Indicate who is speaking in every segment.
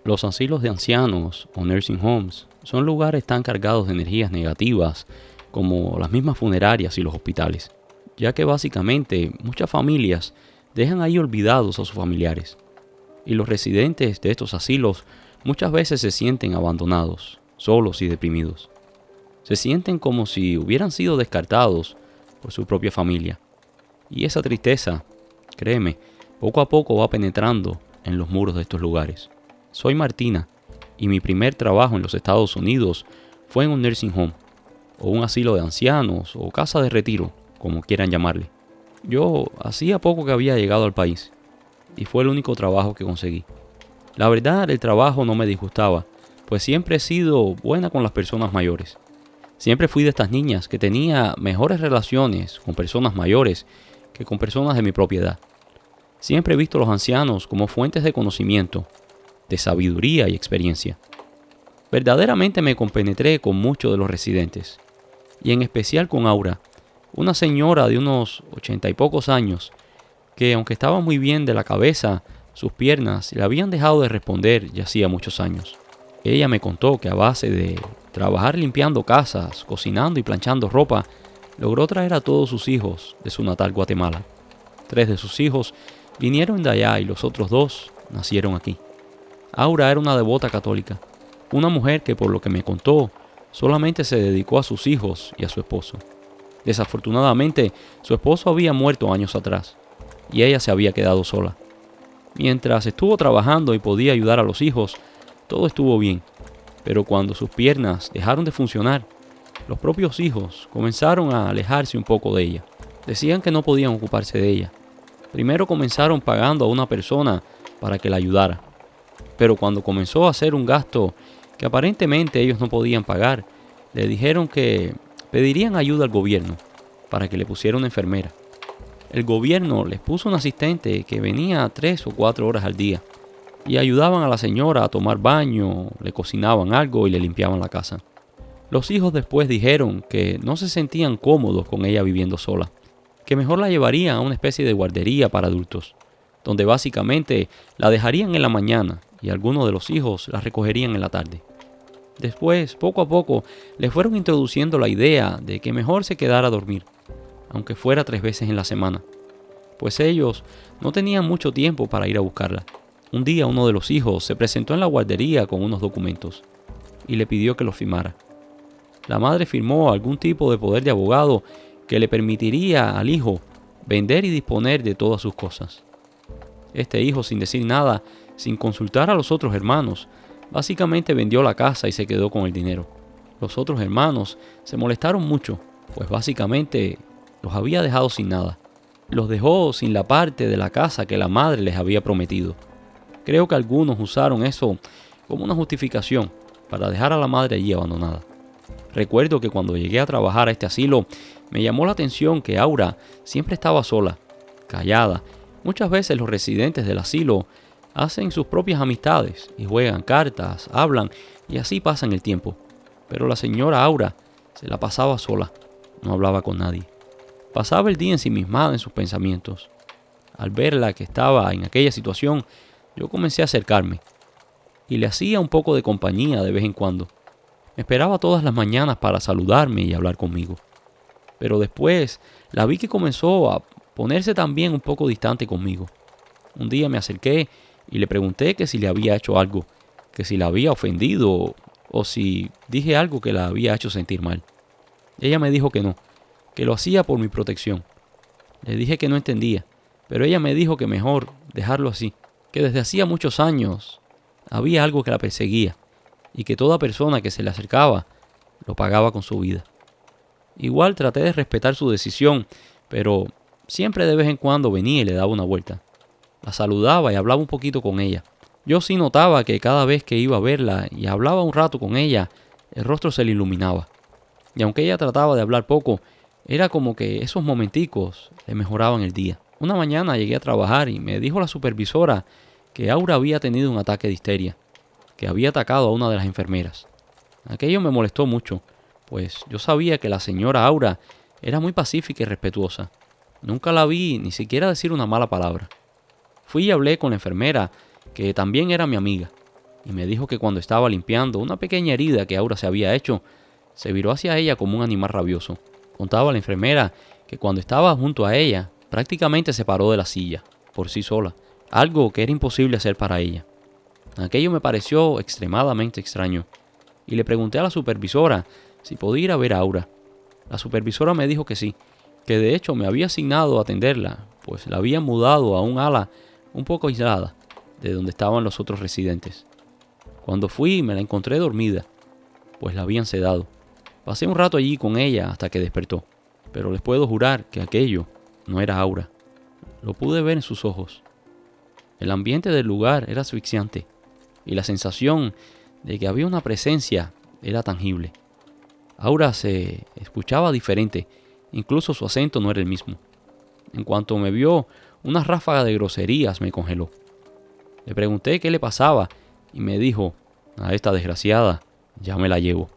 Speaker 1: Los asilos de ancianos o nursing homes son lugares tan cargados de energías negativas como las mismas funerarias y los hospitales, ya que básicamente muchas familias dejan ahí olvidados a sus familiares, y los residentes de estos asilos muchas veces se sienten abandonados, solos y deprimidos. Se sienten como si hubieran sido descartados por su propia familia, y esa tristeza, créeme, poco a poco va penetrando en los muros de estos lugares. Soy Martina, y mi primer trabajo en los Estados Unidos fue en un nursing home, o un asilo de ancianos, o casa de retiro, como quieran llamarle. Yo hacía poco que había llegado al país, y fue el único trabajo que conseguí. La verdad, el trabajo no me disgustaba, pues siempre he sido buena con las personas mayores. Siempre fui de estas niñas que tenía mejores relaciones con personas mayores que con personas de mi propia edad. Siempre he visto a los ancianos como fuentes de conocimiento, de sabiduría y experiencia. Verdaderamente me compenetré con muchos de los residentes, y en especial con Aura, una señora de unos 80 y pocos años, que aunque estaba muy bien de la cabeza, sus piernas le habían dejado de responder ya hacía muchos años. Ella me contó que a base de trabajar limpiando casas, cocinando y planchando ropa, logró traer a todos sus hijos de su natal Guatemala. 3 de sus hijos vinieron de allá y los otros 2 nacieron aquí. Aura era una devota católica, una mujer que, por lo que me contó, solamente se dedicó a sus hijos y a su esposo. Desafortunadamente, su esposo había muerto años atrás, y ella se había quedado sola. Mientras estuvo trabajando y podía ayudar a los hijos, todo estuvo bien, pero cuando sus piernas dejaron de funcionar, los propios hijos comenzaron a alejarse un poco de ella. Decían que no podían ocuparse de ella. Primero comenzaron pagando a una persona para que la ayudara, pero cuando comenzó a hacer un gasto que aparentemente ellos no podían pagar, le dijeron que pedirían ayuda al gobierno para que le pusiera una enfermera. El gobierno les puso un asistente que venía 3 o 4 horas al día y ayudaban a la señora a tomar baño, le cocinaban algo y le limpiaban la casa. Los hijos después dijeron que no se sentían cómodos con ella viviendo sola, que mejor la llevarían a una especie de guardería para adultos, donde básicamente la dejarían en la mañana y algunos de los hijos la recogerían en la tarde. Después, poco a poco, le fueron introduciendo la idea de que mejor se quedara a dormir, aunque fuera 3 veces en la semana, pues ellos no tenían mucho tiempo para ir a buscarla. Un día uno de los hijos se presentó en la guardería con unos documentos y le pidió que los firmara. La madre firmó algún tipo de poder de abogado que le permitiría al hijo vender y disponer de todas sus cosas. Este hijo, sin decir nada, sin consultar a los otros hermanos, básicamente vendió la casa y se quedó con el dinero. Los otros hermanos se molestaron mucho, pues básicamente los había dejado sin nada. Los dejó sin la parte de la casa que la madre les había prometido. Creo que algunos usaron eso como una justificación para dejar a la madre allí abandonada. Recuerdo que cuando llegué a trabajar a este asilo, me llamó la atención que Aura siempre estaba sola, callada. Muchas veces los residentes del asilo hacen sus propias amistades y juegan cartas, hablan y así pasan el tiempo. Pero la señora Aura se la pasaba sola, no hablaba con nadie. Pasaba el día ensimismada en sus pensamientos. Al verla que estaba en aquella situación, yo comencé a acercarme y le hacía un poco de compañía de vez en cuando. Me esperaba todas las mañanas para saludarme y hablar conmigo. Pero después la vi que comenzó a ponerse también un poco distante conmigo. Un día me acerqué y le pregunté que si le había hecho algo, que si la había ofendido o si dije algo que la había hecho sentir mal. Ella me dijo que no, que lo hacía por mi protección. Le dije que no entendía, pero ella me dijo que mejor dejarlo así, que desde hacía muchos años había algo que la perseguía y que toda persona que se le acercaba lo pagaba con su vida. Igual traté de respetar su decisión, pero siempre de vez en cuando venía y le daba una vuelta. La saludaba y hablaba un poquito con ella. Yo sí notaba que cada vez que iba a verla y hablaba un rato con ella, el rostro se le iluminaba. Y aunque ella trataba de hablar poco, era como que esos momenticos le mejoraban el día. Una mañana llegué a trabajar y me dijo la supervisora que Aura había tenido un ataque de histeria, que había atacado a una de las enfermeras. Aquello me molestó mucho, pues yo sabía que la señora Aura era muy pacífica y respetuosa. Nunca la vi ni siquiera decir una mala palabra. Fui y hablé con la enfermera, que también era mi amiga, y me dijo que cuando estaba limpiando una pequeña herida que Aura se había hecho, se viró hacia ella como un animal rabioso. Contaba la enfermera que cuando estaba junto a ella, prácticamente se paró de la silla, por sí sola, algo que era imposible hacer para ella. Aquello me pareció extremadamente extraño, y le pregunté a la supervisora si podía ir a ver a Aura. La supervisora me dijo que sí, que de hecho me había asignado a atenderla, pues la habían mudado a un ala un poco aislada de donde estaban los otros residentes. Cuando fui me la encontré dormida, pues la habían sedado. Pasé un rato allí con ella hasta que despertó, pero les puedo jurar que aquello no era Aura. Lo pude ver en sus ojos. El ambiente del lugar era asfixiante y la sensación de que había una presencia era tangible. Aura se escuchaba diferente, incluso su acento no era el mismo. En cuanto me vio, una ráfaga de groserías me congeló. Le pregunté qué le pasaba y me dijo: a esta desgraciada ya me la llevo.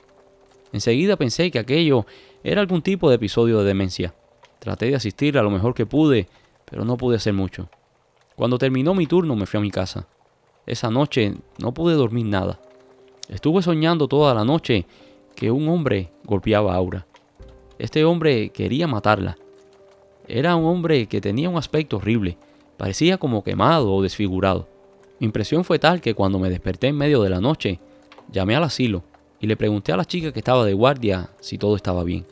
Speaker 1: Enseguida pensé que aquello era algún tipo de episodio de demencia. Traté de asistir a lo mejor que pude, pero no pude hacer mucho. Cuando terminó mi turno me fui a mi casa. Esa noche no pude dormir nada. Estuve soñando toda la noche que un hombre golpeaba a Aura. Este hombre quería matarla. Era un hombre que tenía un aspecto horrible, parecía como quemado o desfigurado. Mi impresión fue tal que cuando me desperté en medio de la noche, llamé al asilo y le pregunté a la chica que estaba de guardia si todo estaba bien.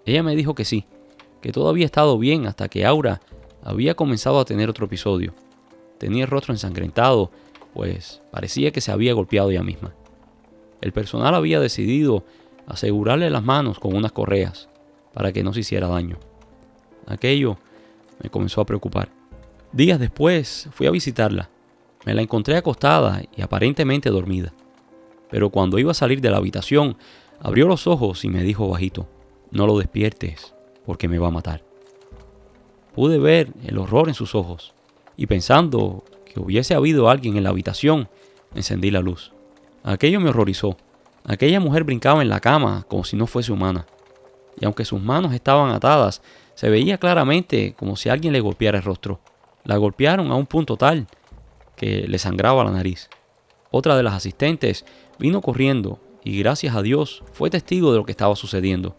Speaker 1: Ella me dijo que sí, que todo había estado bien hasta que Aura había comenzado a tener otro episodio. Tenía el rostro ensangrentado, pues parecía que se había golpeado ella misma. El personal había decidido asegurarle las manos con unas correas para que no se hiciera daño. Aquello me comenzó a preocupar. Días después fui a visitarla. Me la encontré acostada y aparentemente dormida. Pero cuando iba a salir de la habitación, abrió los ojos y me dijo bajito: no lo despiertes, porque me va a matar. Pude ver el horror en sus ojos, y pensando que hubiese habido alguien en la habitación, encendí la luz. Aquello me horrorizó. Aquella mujer brincaba en la cama como si no fuese humana, y aunque sus manos estaban atadas, se veía claramente como si alguien le golpeara el rostro. La golpearon a un punto tal que le sangraba la nariz. Otra de las asistentes vino corriendo y gracias a Dios fue testigo de lo que estaba sucediendo.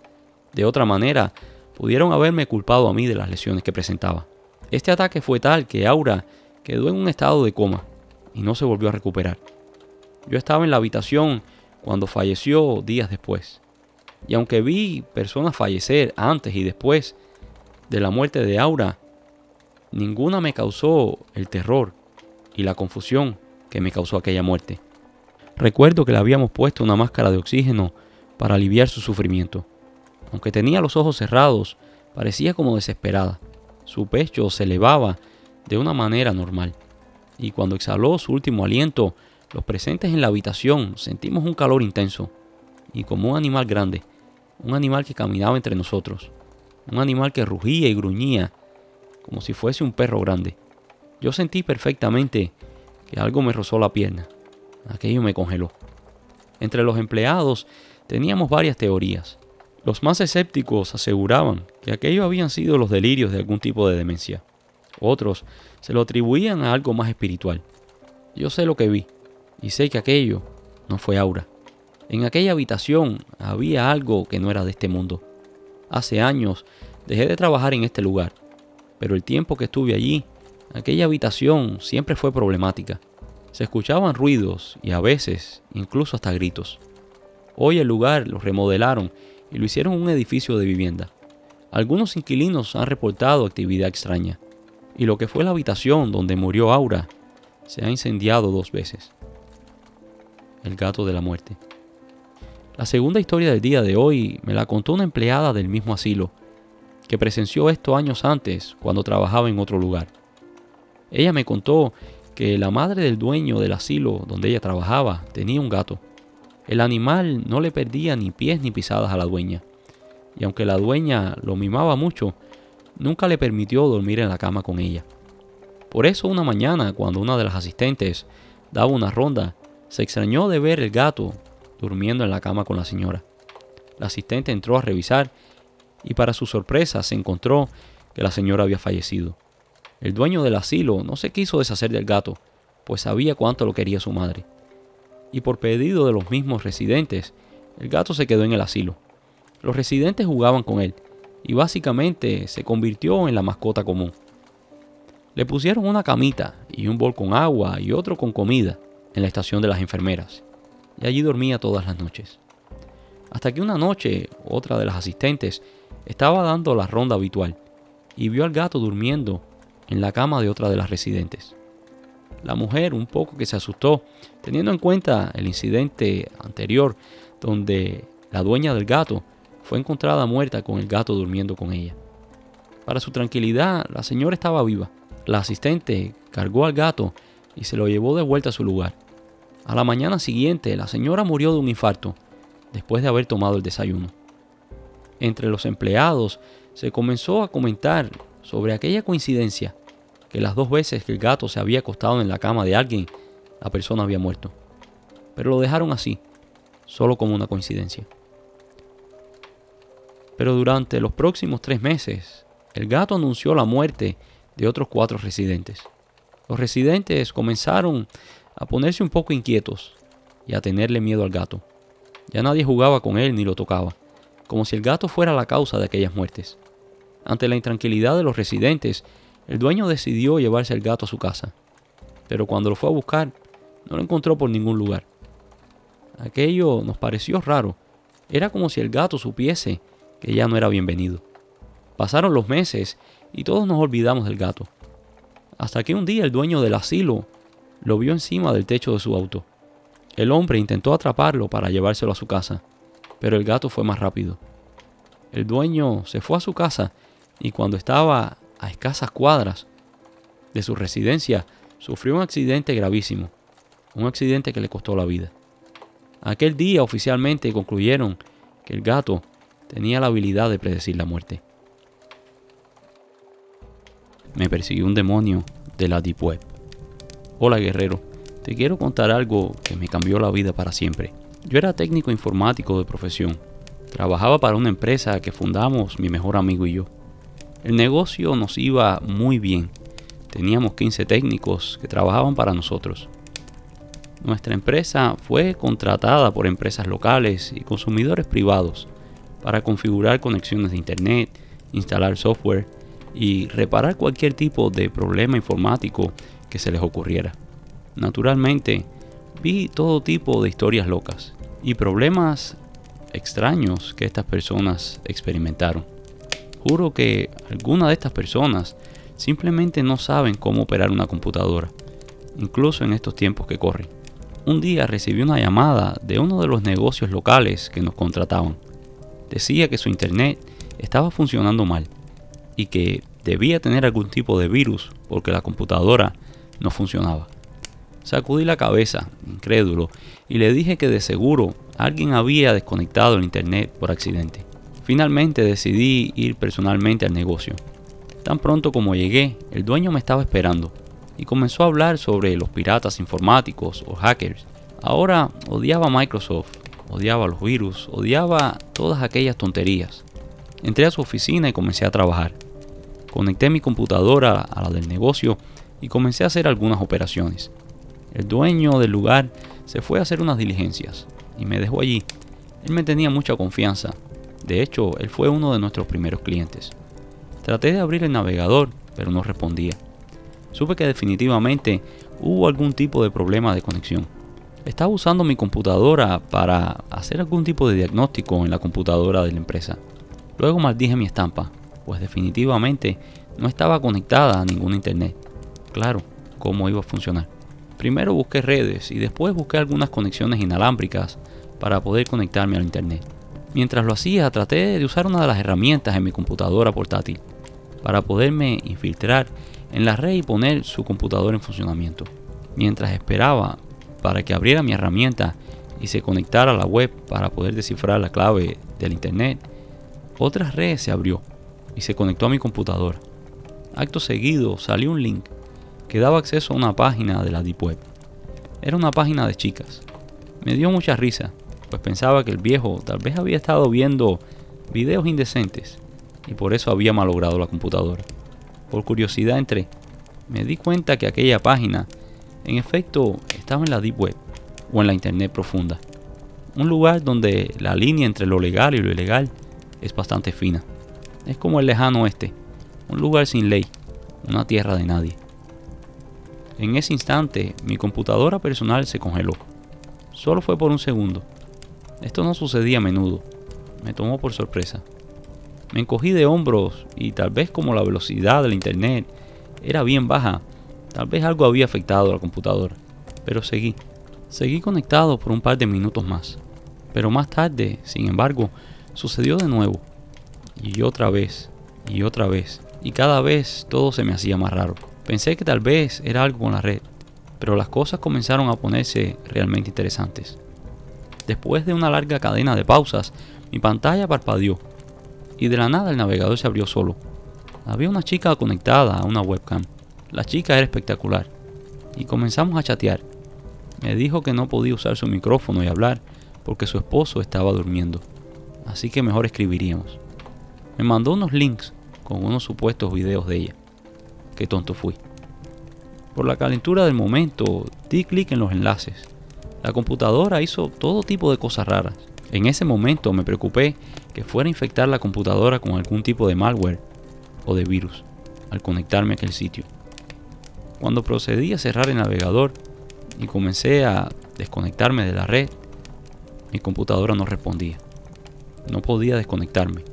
Speaker 1: De otra manera, pudieron haberme culpado a mí de las lesiones que presentaba. Este ataque fue tal que Aura quedó en un estado de coma y no se volvió a recuperar. Yo estaba en la habitación cuando falleció días después. Y aunque vi personas fallecer antes y después de la muerte de Aura, ninguna me causó el terror y la confusión que me causó aquella muerte. Recuerdo que le habíamos puesto una máscara de oxígeno para aliviar su sufrimiento. Aunque tenía los ojos cerrados, parecía como desesperada. Su pecho se elevaba de una manera normal. Y cuando exhaló su último aliento, los presentes en la habitación sentimos un calor intenso. Y como un animal grande, un animal que caminaba entre nosotros, un animal que rugía y gruñía, como si fuese un perro grande. Yo sentí perfectamente que algo me rozó la pierna. Aquello me congeló. Entre los empleados teníamos varias teorías. Los más escépticos aseguraban que aquello habían sido los delirios de algún tipo de demencia. Otros se lo atribuían a algo más espiritual. Yo sé lo que vi y sé que aquello no fue Aura. En aquella habitación había algo que no era de este mundo. Hace años dejé de trabajar en este lugar, pero el tiempo que estuve allí, aquella habitación siempre fue problemática. Se escuchaban ruidos y a veces incluso hasta gritos. Hoy el lugar lo remodelaron y lo hicieron un edificio de vivienda. Algunos inquilinos han reportado actividad extraña, y lo que fue la habitación donde murió Aura se ha incendiado 2 veces. El gato de la muerte. La segunda historia del día de hoy me la contó una empleada del mismo asilo, que presenció esto años antes cuando trabajaba en otro lugar. Ella me contó que la madre del dueño del asilo donde ella trabajaba tenía un gato. El animal no le perdía ni pies ni pisadas a la dueña, y aunque la dueña lo mimaba mucho, nunca le permitió dormir en la cama con ella. Por eso una mañana, cuando una de las asistentes daba una ronda, se extrañó de ver el gato durmiendo en la cama con la señora. La asistente entró a revisar y para su sorpresa se encontró que la señora había fallecido. El dueño del asilo no se quiso deshacer del gato, pues sabía cuánto lo quería su madre. y por pedido de los mismos residentes, el gato se quedó en el asilo. Los residentes jugaban con él y básicamente se convirtió en la mascota común. Le pusieron una camita y un bol con agua y otro con comida en la estación de las enfermeras, y allí dormía todas las noches. Hasta que una noche, otra de las asistentes estaba dando la ronda habitual y vio al gato durmiendo en la cama de otra de las residentes. La mujer, un poco que se asustó, teniendo en cuenta el incidente anterior donde la dueña del gato fue encontrada muerta con el gato durmiendo con ella. Para su tranquilidad, la señora estaba viva. La asistente cargó al gato y se lo llevó de vuelta a su lugar. A la mañana siguiente, la señora murió de un infarto después de haber tomado el desayuno. Entre los empleados se comenzó a comentar sobre aquella coincidencia, que las 2 veces que el gato se había acostado en la cama de alguien, la persona había muerto. Pero lo dejaron así, solo como una coincidencia. Pero durante los próximos 3 meses, el gato anunció la muerte de otros 4 residentes. Los residentes comenzaron a ponerse un poco inquietos y a tenerle miedo al gato. Ya nadie jugaba con él ni lo tocaba, como si el gato fuera la causa de aquellas muertes. Ante la intranquilidad de los residentes, el dueño decidió llevarse al gato a su casa, pero cuando lo fue a buscar, no lo encontró por ningún lugar. Aquello nos pareció raro. Era como si el gato supiese que ya no era bienvenido. Pasaron los meses y todos nos olvidamos del gato, hasta que un día el dueño del asilo lo vio encima del techo de su auto. El hombre intentó atraparlo para llevárselo a su casa, pero el gato fue más rápido. El dueño se fue a su casa y cuando estaba a escasas cuadras de su residencia, sufrió un accidente gravísimo, un accidente que le costó la vida. Aquel día oficialmente concluyeron que el gato tenía la habilidad de predecir la muerte. Me persiguió un demonio de la Deep Web. Hola guerrero, te quiero contar algo que me cambió la vida para siempre. Yo era técnico informático de profesión. Trabajaba para una empresa que fundamos mi mejor amigo y yo. El negocio nos iba muy bien. Teníamos 15 técnicos que trabajaban para nosotros. Nuestra empresa fue contratada por empresas locales y consumidores privados para configurar conexiones de internet, instalar software y reparar cualquier tipo de problema informático que se les ocurriera. Naturalmente, vi todo tipo de historias locas y problemas extraños que estas personas experimentaron. Juro que algunas de estas personas simplemente no saben cómo operar una computadora, incluso en estos tiempos que corren. Un día recibí una llamada de uno de los negocios locales que nos contrataban. Decía que su internet estaba funcionando mal y que debía tener algún tipo de virus porque la computadora no funcionaba. Sacudí la cabeza, incrédulo, y le dije que de seguro alguien había desconectado el internet por accidente. Finalmente decidí ir personalmente al negocio. Tan pronto como llegué, el dueño me estaba esperando y comenzó a hablar sobre los piratas informáticos o hackers. Ahora odiaba a Microsoft, odiaba los virus, odiaba todas aquellas tonterías. Entré a su oficina y comencé a trabajar. Conecté mi computadora a la del negocio y comencé a hacer algunas operaciones. El dueño del lugar se fue a hacer unas diligencias y me dejó allí. Él me tenía mucha confianza. De hecho, él fue uno de nuestros primeros clientes. Traté de abrir el navegador, pero no respondía. Supe que definitivamente hubo algún tipo de problema de conexión. Estaba usando mi computadora para hacer algún tipo de diagnóstico en la computadora de la empresa. Luego maldije mi estampa, pues definitivamente no estaba conectada a ningún internet. Claro, ¿cómo iba a funcionar? Primero busqué redes y después busqué algunas conexiones inalámbricas para poder conectarme al internet. Mientras lo hacía, traté de usar una de las herramientas en mi computadora portátil para poderme infiltrar en la red y poner su computadora en funcionamiento. Mientras esperaba para que abriera mi herramienta y se conectara a la web para poder descifrar la clave del internet, otra red se abrió y se conectó a mi computadora. Acto seguido salió un link que daba acceso a una página de la Deep Web. Era una página de chicas. Me dio mucha risa, pues pensaba que el viejo tal vez había estado viendo videos indecentes y por eso había malogrado la computadora. Por curiosidad entré. Me di cuenta que aquella página, en efecto, estaba en la Deep Web. o en la internet profunda. Un lugar donde la línea entre lo legal y lo ilegal es bastante fina. Es como el lejano oeste, un lugar sin ley, una tierra de nadie. En ese instante, mi computadora personal se congeló. Solo fue por un segundo. Esto no sucedía a menudo. Me tomó por sorpresa. Me encogí de hombros y tal vez como la velocidad del internet era bien baja, tal vez algo había afectado a la computadora. Pero seguí. Seguí conectado por un par de minutos más. Pero más tarde, sin embargo, sucedió de nuevo. Y otra vez, y otra vez. Y cada vez todo se me hacía más raro. Pensé que tal vez era algo con la red, pero las cosas comenzaron a ponerse realmente interesantes. Después de una larga cadena de pausas, mi pantalla parpadeó y de la nada el navegador se abrió solo. Había una chica conectada a una webcam. La chica era espectacular y comenzamos a chatear. Me dijo que no podía usar su micrófono y hablar porque su esposo estaba durmiendo, así que mejor escribiríamos. Me mandó unos links con unos supuestos videos de ella. Qué tonto fui. Por la calentura del momento, di clic en los enlaces. La computadora hizo todo tipo de cosas raras. En ese momento me preocupé que fuera a infectar la computadora con algún tipo de malware o de virus al conectarme a aquel sitio. Cuando procedí a cerrar el navegador y comencé a desconectarme de la red, mi computadora no respondía. No podía desconectarme.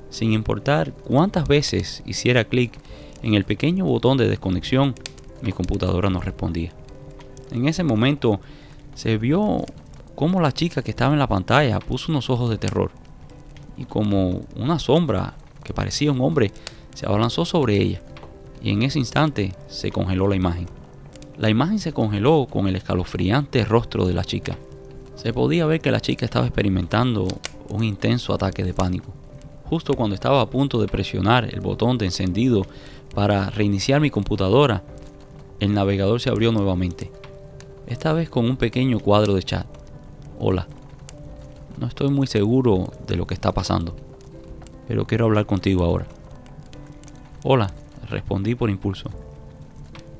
Speaker 1: Sin importar cuántas veces hiciera clic en el pequeño botón de desconexión, mi computadora no respondía. En ese momento se vio cómo la chica que estaba en la pantalla puso unos ojos de terror y como una sombra que parecía un hombre se abalanzó sobre ella y en ese instante se congeló la imagen. La imagen se congeló con el escalofriante rostro de la chica. Se podía ver que la chica estaba experimentando un intenso ataque de pánico. Justo cuando estaba a punto de presionar el botón de encendido para reiniciar mi computadora, el navegador se abrió nuevamente, esta vez con un pequeño cuadro de chat. Hola, no estoy muy seguro de lo que está pasando, pero quiero hablar contigo ahora. Hola, respondí por impulso.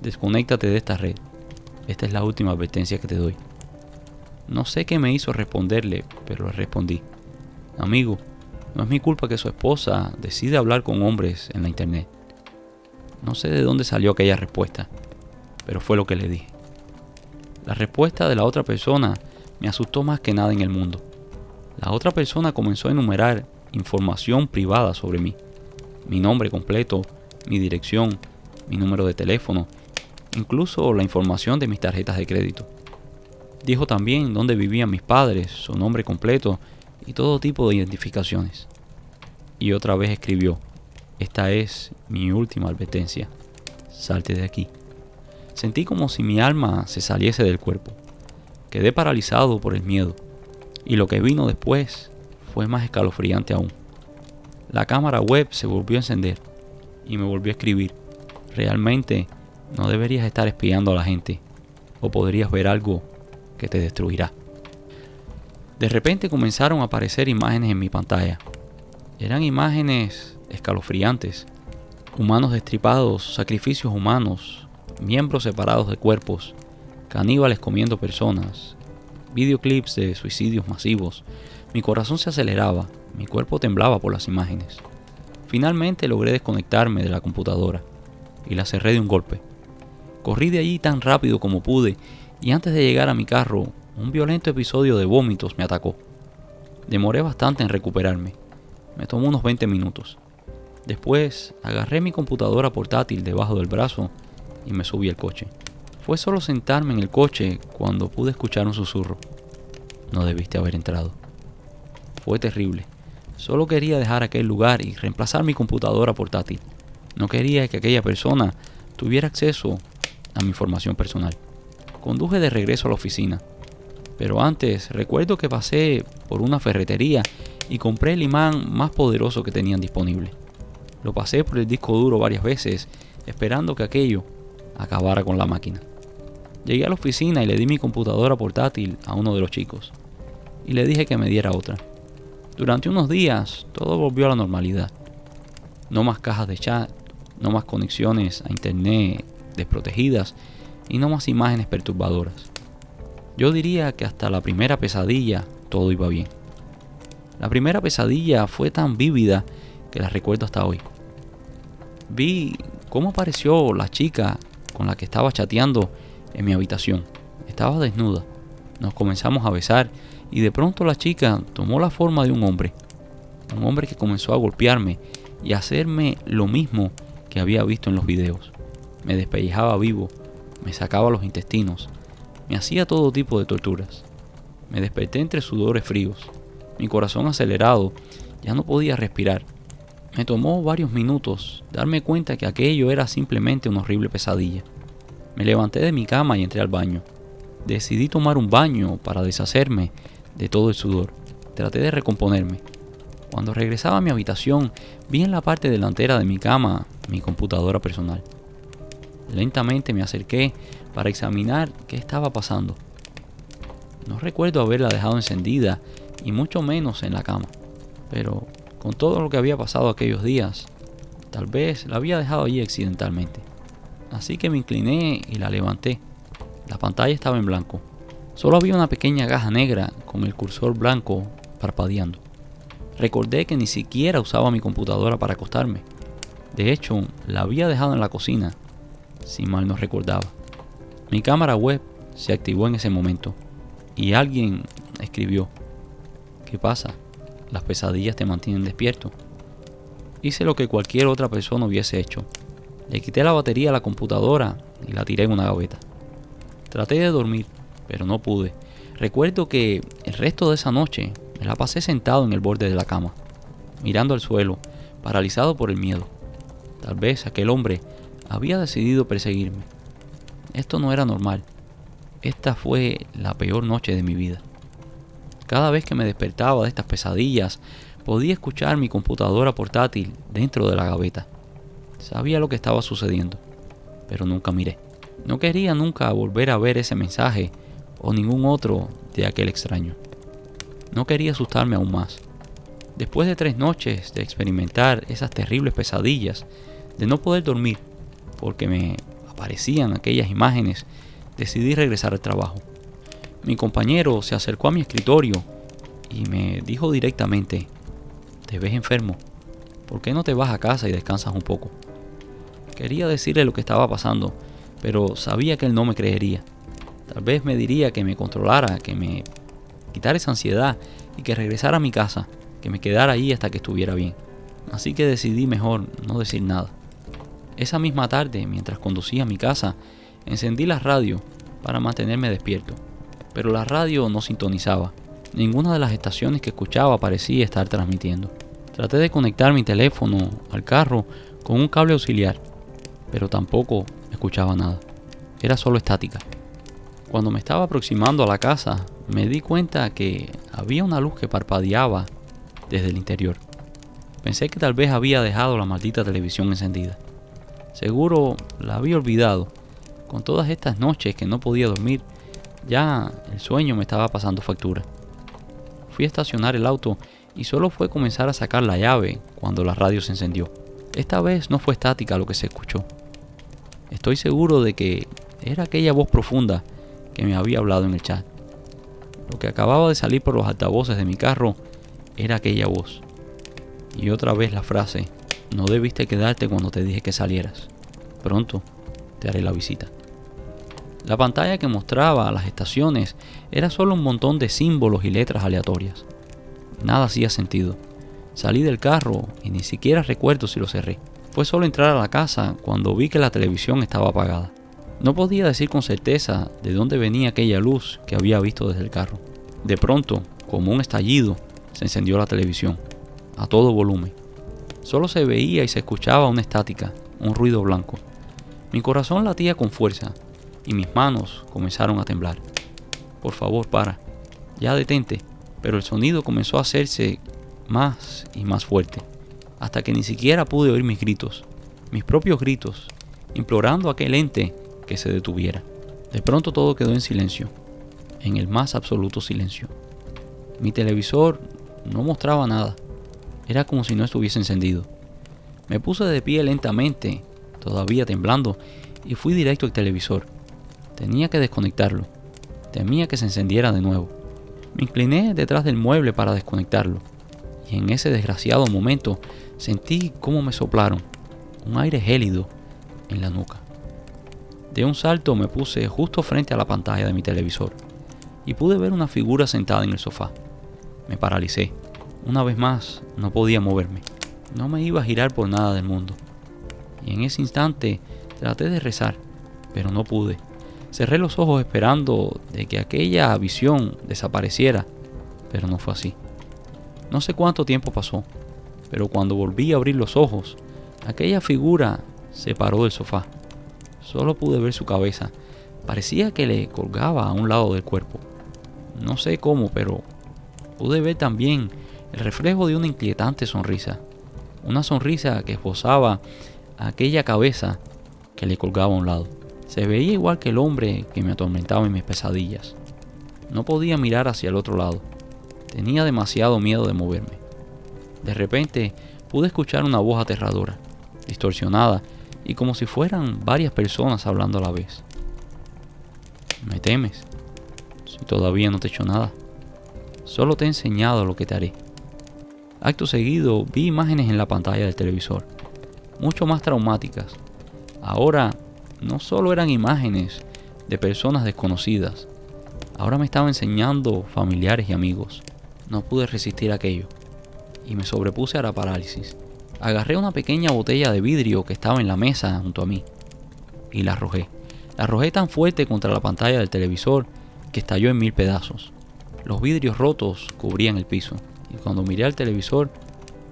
Speaker 1: Desconéctate de esta red. Esta es la última advertencia que te doy. No sé qué me hizo responderle, pero le respondí. Amigo, no es mi culpa que su esposa decida hablar con hombres en la internet. No sé de dónde salió aquella respuesta, pero fue lo que le dije. La respuesta de la otra persona me asustó más que nada en el mundo. La otra persona comenzó a enumerar información privada sobre mí. Mi nombre completo, mi dirección, mi número de teléfono, incluso la información de mis tarjetas de crédito. Dijo también dónde vivían mis padres, su nombre completo y todo tipo de identificaciones. Y otra vez escribió: esta es mi última advertencia. Salte de aquí. Sentí como si mi alma se saliese del cuerpo. Quedé paralizado por el miedo. Y lo que vino después fue más escalofriante aún. La cámara web se volvió a encender y me volvió a escribir: realmente no deberías estar espiando a la gente, o podrías ver algo que te destruirá. De repente comenzaron a aparecer imágenes en mi pantalla. Eran imágenes escalofriantes. Humanos destripados, sacrificios humanos, miembros separados de cuerpos, caníbales comiendo personas, videoclips de suicidios masivos. Mi corazón se aceleraba, mi cuerpo temblaba por las imágenes. Finalmente logré desconectarme de la computadora y la cerré de un golpe. Corrí de allí tan rápido como pude y antes de llegar a mi carro, un violento episodio de vómitos me atacó. Demoré bastante en recuperarme. Me tomó unos 20 minutos. Después agarré mi computadora portátil debajo del brazo y me subí al coche. Fue solo sentarme en el coche cuando pude escuchar un susurro. No debiste haber entrado. Fue terrible. Solo quería dejar aquel lugar y reemplazar mi computadora portátil. No quería que aquella persona tuviera acceso a mi información personal. Conduje de regreso a la oficina. Pero antes recuerdo que pasé por una ferretería y compré el imán más poderoso que tenían disponible. Lo pasé por el disco duro varias veces, esperando que aquello acabara con la máquina. Llegué a la oficina y le di mi computadora portátil a uno de los chicos. Y le dije que me diera otra. Durante unos días, todo volvió a la normalidad. No más cajas de chat, no más conexiones a internet desprotegidas y no más imágenes perturbadoras. Yo diría que hasta la primera pesadilla todo iba bien. La primera pesadilla fue tan vívida que la recuerdo hasta hoy. Vi cómo apareció la chica con la que estaba chateando en mi habitación. Estaba desnuda. Nos comenzamos a besar y de pronto la chica tomó la forma de un hombre. Un hombre que comenzó a golpearme y a hacerme lo mismo que había visto en los videos. Me despellejaba vivo, me sacaba los intestinos, me hacía todo tipo de torturas. Me desperté entre sudores fríos, mi corazón acelerado, ya no podía respirar. Me tomó varios minutos darme cuenta que aquello era simplemente una horrible pesadilla. Me levanté de mi cama y entré al baño. Decidí tomar un baño para deshacerme de todo el sudor. Traté de recomponerme. Cuando regresaba a mi habitación, vi en la parte delantera de mi cama mi computadora personal. Lentamente me acerqué para examinar qué estaba pasando. No recuerdo haberla dejado encendida y mucho menos en la cama, pero con todo lo que había pasado aquellos días, tal vez la había dejado allí accidentalmente. Así que me incliné y la levanté. La pantalla estaba en blanco. Solo había una pequeña caja negra con el cursor blanco parpadeando. Recordé que ni siquiera usaba mi computadora para acostarme. De hecho, la había dejado en la cocina, si mal no recordaba. Mi cámara web se activó en ese momento y alguien escribió: ¿qué pasa? Las pesadillas te mantienen despierto. Hice lo que cualquier otra persona hubiese hecho. Le quité la batería a la computadora y la tiré en una gaveta. Traté de dormir, pero no pude. Recuerdo que el resto de esa noche me la pasé sentado en el borde de la cama, mirando al suelo, paralizado por el miedo. Tal vez aquel hombre había decidido perseguirme. Esto no era normal. Esta fue la peor noche de mi vida. Cada vez que me despertaba de estas pesadillas, podía escuchar mi computadora portátil dentro de la gaveta. Sabía lo que estaba sucediendo, pero nunca miré. No quería nunca volver a ver ese mensaje o ningún otro de aquel extraño. No quería asustarme aún más. Después de 3 noches de experimentar esas terribles pesadillas, de no poder dormir porque me aparecían aquellas imágenes, decidí regresar al trabajo. Mi compañero se acercó a mi escritorio y me dijo directamente: «Te ves enfermo, ¿por qué no te vas a casa y descansas un poco?». Quería decirle lo que estaba pasando, pero sabía que él no me creería. Tal vez me diría que me controlara, que me quitara esa ansiedad y que regresara a mi casa, que me quedara ahí hasta que estuviera bien. Así que decidí mejor no decir nada. Esa misma tarde, mientras conducía a mi casa, encendí la radio para mantenerme despierto, pero la radio no sintonizaba. Ninguna de las estaciones que escuchaba parecía estar transmitiendo. Traté de conectar mi teléfono al carro con un cable auxiliar, pero tampoco escuchaba nada. Era solo estática. Cuando me estaba aproximando a la casa, me di cuenta que había una luz que parpadeaba desde el interior. Pensé que tal vez había dejado la maldita televisión encendida. Seguro la había olvidado. Con todas estas noches que no podía dormir, ya el sueño me estaba pasando factura. Fui a estacionar el auto y solo fue comenzar a sacar la llave cuando la radio se encendió. Esta vez no fue estática lo que se escuchó. Estoy seguro de que era aquella voz profunda que me había hablado en el chat. Lo que acababa de salir por los altavoces de mi carro era aquella voz. Y otra vez la frase: «No debiste quedarte cuando te dije que salieras. Pronto te haré la visita». La pantalla que mostraba las estaciones era solo un montón de símbolos y letras aleatorias. Nada hacía sentido. Salí del carro y ni siquiera recuerdo si lo cerré. Fue solo entrar a la casa cuando vi que la televisión estaba apagada. No podía decir con certeza de dónde venía aquella luz que había visto desde el carro. De pronto, como un estallido, se encendió la televisión, a todo volumen. Solo se veía y se escuchaba una estática, un ruido blanco. Mi corazón latía con fuerza y mis manos comenzaron a temblar. «Por favor, para. Ya detente». Pero el sonido comenzó a hacerse más y más fuerte, hasta que ni siquiera pude oír mis gritos, mis propios gritos, implorando a aquel ente que se detuviera. De pronto todo quedó en silencio, en el más absoluto silencio. Mi televisor no mostraba nada, era como si no estuviese encendido. Me puse de pie lentamente, todavía temblando, y fui directo al televisor. Tenía que desconectarlo. Temía que se encendiera de nuevo. Me incliné detrás del mueble para desconectarlo, y en ese desgraciado momento sentí cómo me soplaron un aire gélido en la nuca. De un salto me puse justo frente a la pantalla de mi televisor y pude ver una figura sentada en el sofá. Me paralicé. Una vez más, no podía moverme. No me iba a girar por nada del mundo. Y en ese instante traté de rezar, pero no pude. Cerré los ojos esperando de que aquella visión desapareciera, pero no fue así. No sé cuánto tiempo pasó, pero cuando volví a abrir los ojos, aquella figura se paró del sofá. Solo pude ver su cabeza. Parecía que le colgaba a un lado del cuerpo. No sé cómo, pero pude ver también el reflejo de una inquietante sonrisa. Una sonrisa que esbozaba aquella cabeza que le colgaba a un lado. Se veía igual que el hombre que me atormentaba en mis pesadillas. No podía mirar hacia el otro lado. Tenía demasiado miedo de moverme. De repente pude escuchar una voz aterradora, distorsionada y como si fueran varias personas hablando a la vez. ¿Me temes? Si todavía no te he hecho nada. Solo te he enseñado lo que te haré. Acto seguido vi imágenes en la pantalla del televisor, mucho más traumáticas. Ahora no solo eran imágenes de personas desconocidas, ahora me estaba enseñando familiares y amigos. No pude resistir aquello y me sobrepuse a la parálisis. Agarré una pequeña botella de vidrio que estaba en la mesa junto a mí y la arrojé. La arrojé tan fuerte contra la pantalla del televisor que estalló en 1000 pedazos. Los vidrios rotos cubrían el piso y cuando miré al televisor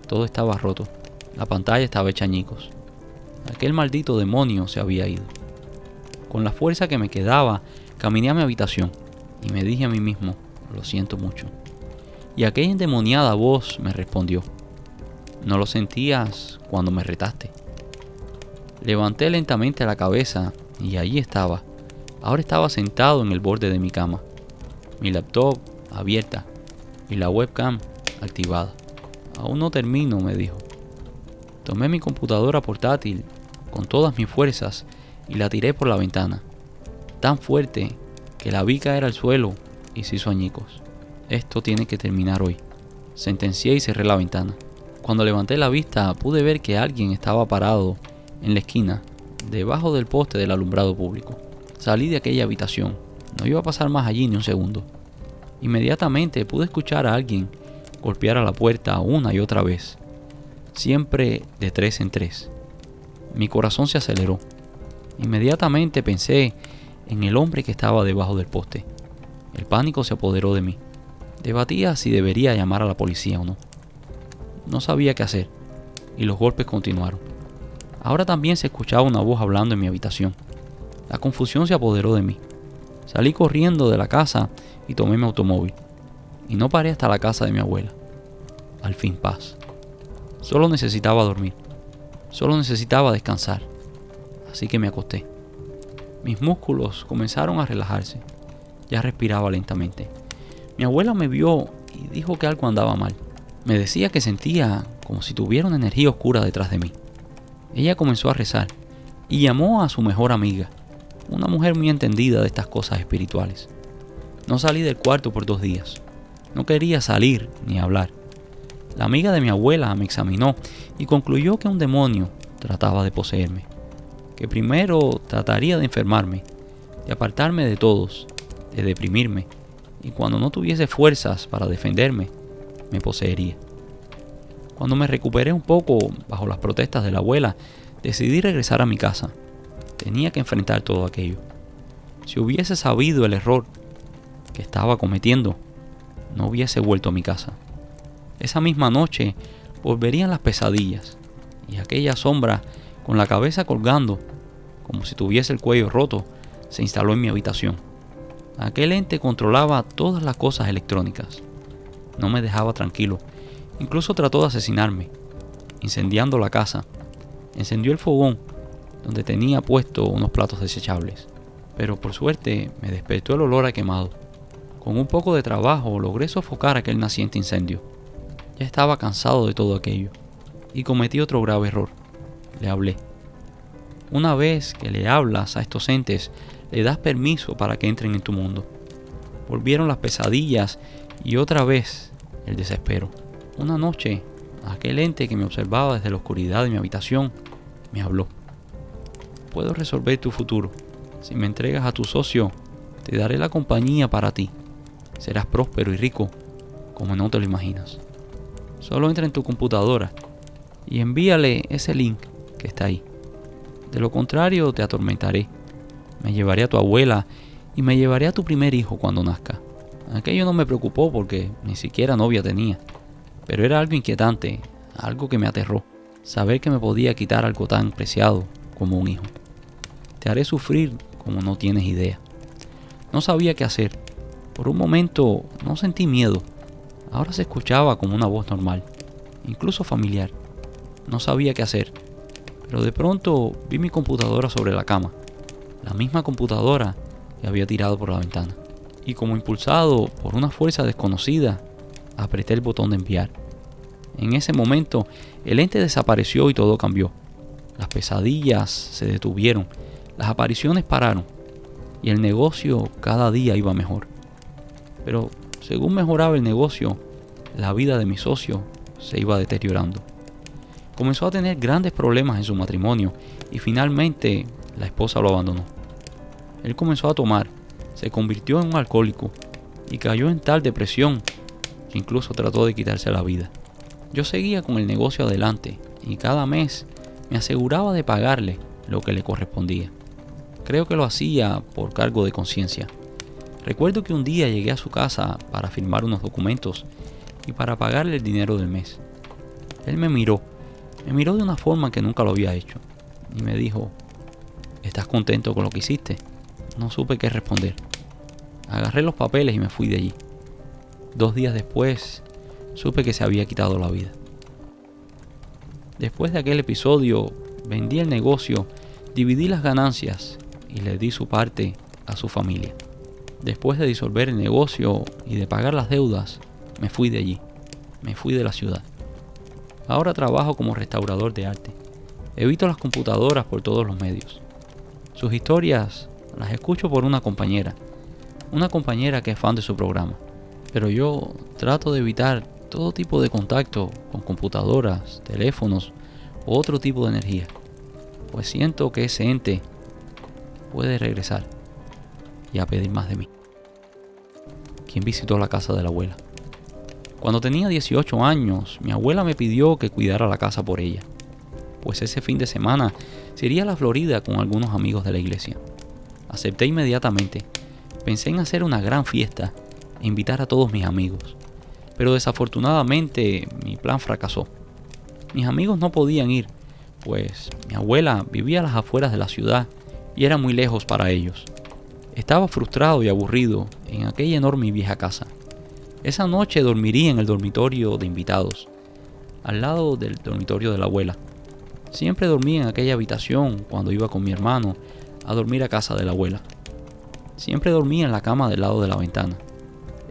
Speaker 1: todo estaba roto. La pantalla estaba hecha añicos. Aquel maldito demonio se había ido. Con la fuerza que me quedaba, caminé a mi habitación y me dije a mí mismo, lo siento mucho. Y aquella endemoniada voz me respondió, ¿no lo sentías cuando me retaste? Levanté lentamente la cabeza y allí estaba. Ahora estaba sentado en el borde de mi cama, mi laptop abierta y la webcam activada. Aún no termino, me dijo. Tomé mi computadora portátil con todas mis fuerzas y la tiré por la ventana, tan fuerte que la vi caer al suelo y se hizo añicos. Esto tiene que terminar hoy, sentencié y cerré la ventana. Cuando levanté la vista pude ver que alguien estaba parado en la esquina, debajo del poste del alumbrado público. Salí de aquella habitación, no iba a pasar más allí ni un segundo. Inmediatamente pude escuchar a alguien golpear a la puerta una y otra vez, siempre de 3 en 3. Mi corazón se aceleró. Inmediatamente pensé en el hombre que estaba debajo del poste. El pánico se apoderó de mí. Debatía si debería llamar a la policía o no. No sabía qué hacer, y los golpes continuaron. Ahora también se escuchaba una voz hablando en mi habitación. La confusión se apoderó de mí. Salí corriendo de la casa y tomé mi automóvil. Y no paré hasta la casa de mi abuela. Al fin paz. Solo necesitaba dormir. Solo necesitaba descansar. Así que me acosté. Mis músculos comenzaron a relajarse. Ya respiraba lentamente. Mi abuela me vio y dijo que algo andaba mal. Me decía que sentía como si tuviera una energía oscura detrás de mí. Ella comenzó a rezar y llamó a su mejor amiga, una mujer muy entendida de estas cosas espirituales. No salí del cuarto por 2 días. No quería salir ni hablar. La amiga de mi abuela me examinó y concluyó que un demonio trataba de poseerme, que primero trataría de enfermarme, de apartarme de todos, de deprimirme, y cuando no tuviese fuerzas para defenderme, me poseería. Cuando me recuperé un poco bajo las protestas de la abuela, decidí regresar a mi casa. Tenía que enfrentar todo aquello. Si hubiese sabido el error que estaba cometiendo, no hubiese vuelto a mi casa. Esa misma noche volverían las pesadillas y aquella sombra con la cabeza colgando, como si tuviese el cuello roto, se instaló en mi habitación. Aquel ente controlaba todas las cosas electrónicas. No me dejaba tranquilo. Incluso trató de asesinarme, incendiando la casa. Encendió el fogón, donde tenía puesto unos platos desechables. Pero por suerte me despertó el olor a quemado. Con un poco de trabajo logré sofocar aquel naciente incendio. Ya estaba cansado de todo aquello y cometí otro grave error. Le hablé. Una vez que le hablas a estos entes, le das permiso para que entren en tu mundo. Volvieron las pesadillas y otra vez el desespero. Una noche, aquel ente que me observaba desde la oscuridad de mi habitación me habló. Puedo resolver tu futuro. Si me entregas a tu socio, te daré la compañía para ti. Serás próspero y rico como no te lo imaginas. Solo entra en tu computadora y envíale ese link que está ahí. De lo contrario, te atormentaré. Me llevaré a tu abuela y me llevaré a tu primer hijo cuando nazca. Aquello no me preocupó porque ni siquiera novia tenía. Pero era algo inquietante, algo que me aterró. Saber que me podía quitar algo tan preciado como un hijo. Te haré sufrir como no tienes idea. No sabía qué hacer. Por un momento no sentí miedo. Ahora se escuchaba como una voz normal, incluso familiar. No sabía qué hacer. Pero de pronto vi mi computadora sobre la cama. La misma computadora que había tirado por la ventana. Y como impulsado por una fuerza desconocida, apreté el botón de enviar. En ese momento, el ente desapareció y todo cambió. Las pesadillas se detuvieron, las apariciones pararon y el negocio cada día iba mejor. Pero según mejoraba el negocio, la vida de mi socio se iba deteriorando. Comenzó a tener grandes problemas en su matrimonio y finalmente la esposa lo abandonó. Él comenzó a tomar, se convirtió en un alcohólico y cayó en tal depresión que incluso trató de quitarse la vida. Yo seguía con el negocio adelante y cada mes me aseguraba de pagarle lo que le correspondía. Creo que lo hacía por cargo de conciencia. Recuerdo que un día llegué a su casa para firmar unos documentos y para pagarle el dinero del mes. Él me miró de una forma que nunca lo había hecho y me dijo: ¿estás contento con lo que hiciste? No supe qué responder. Agarré los papeles y me fui de allí. 2 días después, supe que se había quitado la vida. Después de aquel episodio, vendí el negocio, dividí las ganancias y le di su parte a su familia. Después de disolver el negocio y de pagar las deudas, me fui de allí. Me fui de la ciudad. Ahora trabajo como restaurador de arte. Evito las computadoras por todos los medios. Sus historias las escucho por una compañera que es fan de su programa. Pero yo trato de evitar todo tipo de contacto con computadoras, teléfonos u otro tipo de energía, pues siento que ese ente puede regresar y a pedir más de mí. ¿Quién visitó la casa de la abuela? Cuando tenía 18 años, mi abuela me pidió que cuidara la casa por ella, pues ese fin de semana se iría a la Florida con algunos amigos de la iglesia. Acepté inmediatamente. Pensé en hacer una gran fiesta e invitar a todos mis amigos, pero desafortunadamente mi plan fracasó. Mis amigos no podían ir, pues mi abuela vivía a las afueras de la ciudad y era muy lejos para ellos. Estaba frustrado y aburrido en aquella enorme y vieja casa. Esa noche dormiría en el dormitorio de invitados, al lado del dormitorio de la abuela. Siempre dormía en aquella habitación cuando iba con mi hermano a dormir a casa de la abuela. Siempre dormía en la cama del lado de la ventana.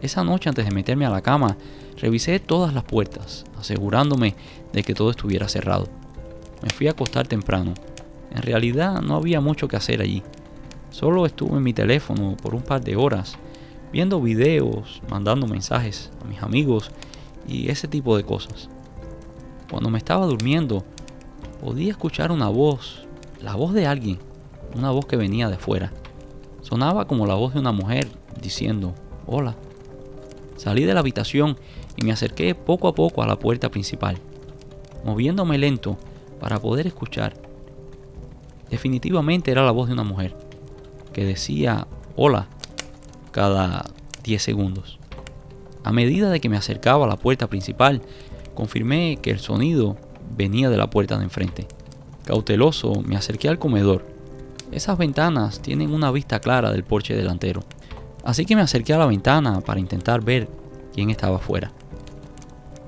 Speaker 1: Esa noche, antes de meterme a la cama, revisé todas las puertas, asegurándome de que todo estuviera cerrado. Me fui a acostar temprano. En realidad no había mucho que hacer allí. Solo estuve en mi teléfono por un par de horas, viendo videos, mandando mensajes a mis amigos y ese tipo de cosas. Cuando me estaba durmiendo, podía escuchar una voz, la voz de alguien, una voz que venía de fuera. Sonaba como la voz de una mujer diciendo: hola. Salí de la habitación y me acerqué poco a poco a la puerta principal, moviéndome lento para poder escuchar. Definitivamente era la voz de una mujer, que decía hola cada 10 segundos. A medida de que me acercaba a la puerta principal, confirmé que el sonido venía de la puerta de enfrente. Cauteloso, me acerqué al comedor. Esas ventanas tienen una vista clara del porche delantero, así que me acerqué a la ventana para intentar ver quién estaba afuera.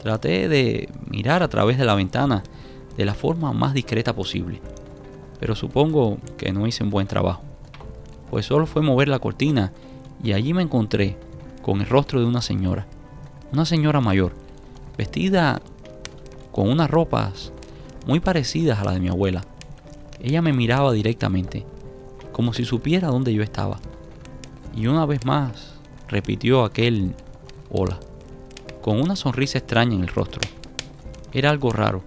Speaker 1: Traté de mirar a través de la ventana de la forma más discreta posible, pero supongo que no hice un buen trabajo, pues solo fue mover la cortina y allí me encontré con el rostro de una señora mayor, vestida con unas ropas muy parecidas a las de mi abuela. Ella me miraba directamente, como si supiera dónde yo estaba, y una vez más repitió aquel hola, con una sonrisa extraña en el rostro. Era algo raro,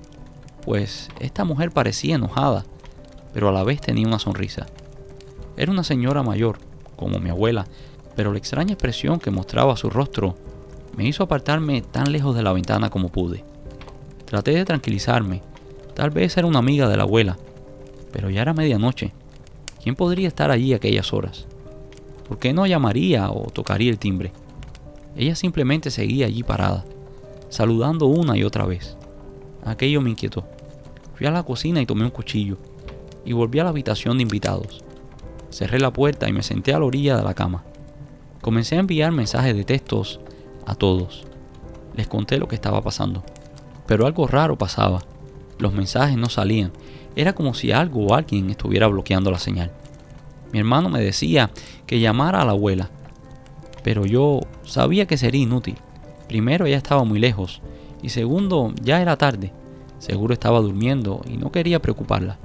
Speaker 1: pues esta mujer parecía enojada, pero a la vez tenía una sonrisa. Era una señora mayor, como mi abuela, pero la extraña expresión que mostraba su rostro me hizo apartarme tan lejos de la ventana como pude. Traté de tranquilizarme, tal vez era una amiga de la abuela, pero ya era medianoche. ¿Quién podría estar allí a aquellas horas? ¿Por qué no llamaría o tocaría el timbre? Ella simplemente seguía allí parada, saludando una y otra vez. Aquello me inquietó. Fui a la cocina y tomé un cuchillo, y volví a la habitación de invitados. Cerré la puerta y me senté a la orilla de la cama. Comencé a enviar mensajes de textos a todos. Les conté lo que estaba pasando. Pero algo raro pasaba. Los mensajes no salían. Era como si algo o alguien estuviera bloqueando la señal. Mi hermano me decía que llamara a la abuela, pero yo sabía que sería inútil. Primero, ella estaba muy lejos, y segundo, ya era tarde. Seguro estaba durmiendo y no quería preocuparla.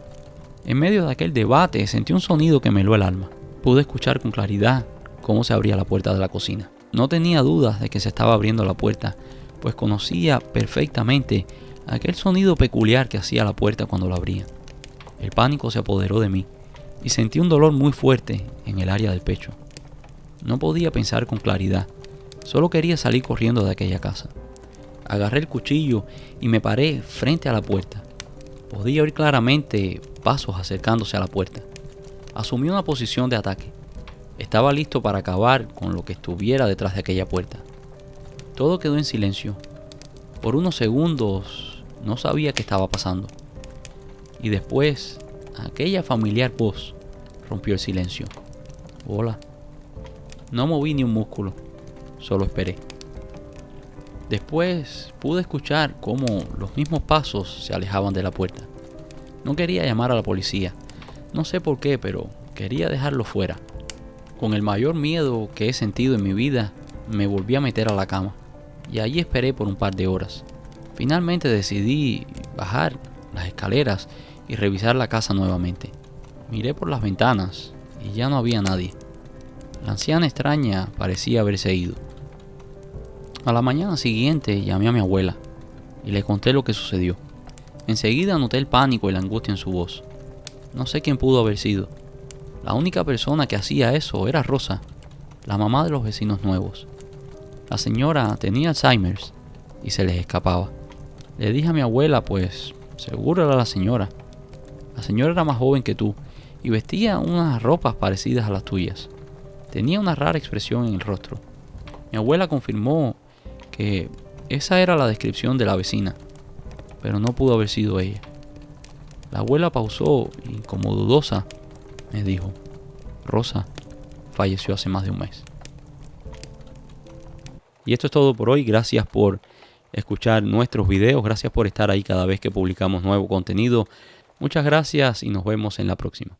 Speaker 1: En medio de aquel debate sentí un sonido que me heló el alma. Pude escuchar con claridad cómo se abría la puerta de la cocina. No tenía dudas de que se estaba abriendo la puerta, pues conocía perfectamente aquel sonido peculiar que hacía la puerta cuando la abría. El pánico se apoderó de mí y sentí un dolor muy fuerte en el área del pecho. No podía pensar con claridad, solo quería salir corriendo de aquella casa. Agarré el cuchillo y me paré frente a la puerta. Podía oír claramente pasos acercándose a la puerta. Asumí una posición de ataque. Estaba listo para acabar con lo que estuviera detrás de aquella puerta. Todo quedó en silencio. Por unos segundos no sabía qué estaba pasando. Y después, aquella familiar voz rompió el silencio. Hola. No moví ni un músculo, solo esperé. Después pude escuchar cómo los mismos pasos se alejaban de la puerta. No quería llamar a la policía. No sé por qué, pero quería dejarlo fuera. Con el mayor miedo que he sentido en mi vida, me volví a meter a la cama. Y allí esperé por un par de horas. Finalmente decidí bajar las escaleras y revisar la casa nuevamente. Miré por las ventanas y ya no había nadie. La anciana extraña parecía haberse ido. A la mañana siguiente llamé a mi abuela y le conté lo que sucedió. Enseguida noté el pánico y la angustia en su voz. No sé quién pudo haber sido. La única persona que hacía eso era Rosa, la mamá de los vecinos nuevos. La señora tenía Alzheimer y se les escapaba. Le dije a mi abuela, pues seguro era la señora. La señora era más joven que tú y vestía unas ropas parecidas a las tuyas. Tenía una rara expresión en el rostro. Mi abuela confirmó que esa era la descripción de la vecina, pero no pudo haber sido ella. La abuela pausó y, como dudosa, me dijo: Rosa falleció hace más de un mes. Y esto es todo por hoy. Gracias por escuchar nuestros videos. Gracias por estar ahí cada vez que publicamos nuevo contenido. Muchas gracias y nos vemos en la próxima.